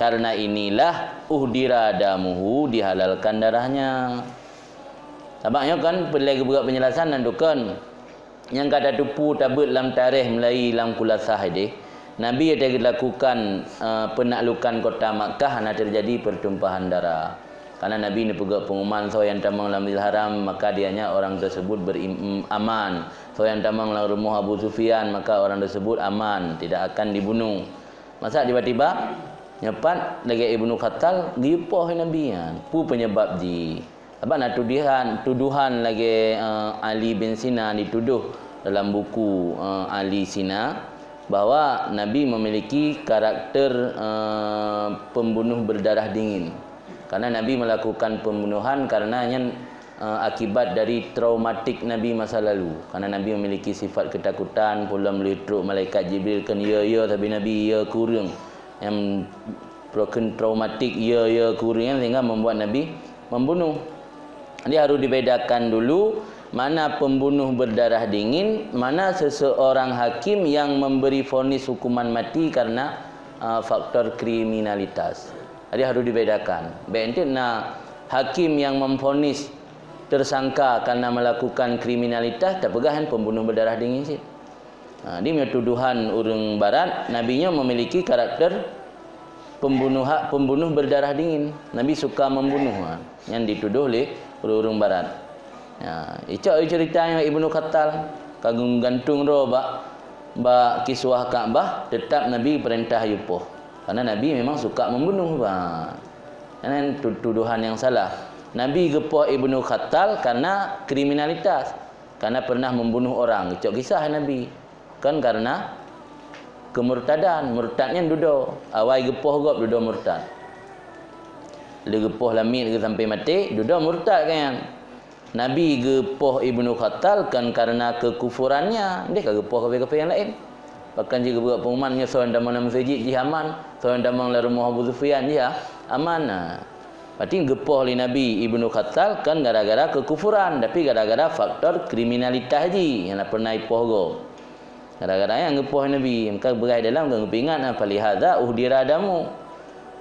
Karena inilah uhdira damuhu, dihalalkan darahnya. Tampaknya kan pelai berat penjelasan dan dukan yang kata tupu tabut dalam tarikh Melayu dalam kulasah ini. Nabi ada lakukan penaklukan kota Makkah, nak terjadi pertumpahan darah. Karena Nabi ni pegak pengumuman so yang tamang dalam haram, maka dianya orang tersebut beraman. So yang tamang dalam rumah Abu Sufyan, maka orang tersebut aman, tidak akan dibunuh. Masa tiba-tiba nyepat lagi Ibnu Khattal diupoh Nabi kan. Pu penyebab ji. Apa nak tuduhan lagi Ali bin Sina dituduh dalam buku Ali Sina bahawa Nabi memiliki karakter pembunuh berdarah dingin. Karena Nabi melakukan pembunuhan karenanya akibat dari traumatik Nabi masa lalu. Karena Nabi memiliki sifat ketakutan, pula melihat malaikat Jibril kan ya tapi Nabi ya kurang. Yang broken traumatik ya kurang sehingga membuat Nabi membunuh. Jadi harus dibedakan dulu mana pembunuh berdarah dingin, mana seseorang hakim yang memberi vonis hukuman mati karena faktor kriminalitas. Jadi harus dibedakan. Berarti hakim yang memvonis tersangka karena melakukan kriminalitas tak pegahan pembunuh berdarah dingin sih. Dia punya tuduhan orang barat, nabinya memiliki karakter pembunuh berdarah dingin. Nabi suka membunuh yang dituduh oleh orang barat. Itu ceritanya Ibnu Khattal kagum gantung ro ba kiswah Kaabah, tetap Nabi perintah yupoh. Karena Nabi memang suka membunuh. Ini tuduhan yang salah. Nabi gepoh Ibnu Khattal karena kriminalitas, karena pernah membunuh orang. Itu kisah Nabi. Kan karena kemurtadan, murtadnya dudo. Awal gepoh gop dudo murtad. Dia gepoh lamit ke sampai mati, dudo murtad kan. Nabi gepoh Ibnu Khattal kan karena kekufurannya. Dia kan gepoh kafe-kafe yang lain. Bahkan jika buat pengumumannya seorang damang dalam masjid ji aman, seorang damang dalam rumah Abu Sufyan ji aman. Berarti gepoh oleh Nabi Ibnu Khattal kan gara-gara kekufuran, tapi gara-gara faktor kriminalitas ji yang pernah ipoh go. Gara-gara yang gepoh Nabi, maka berai dalam kan ingat apa lihada uhdira damu.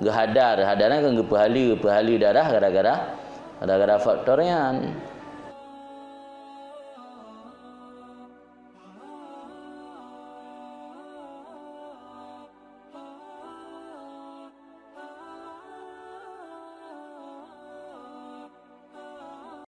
Gehadar, hadarnya kan gepahala darah gara-gara faktornya.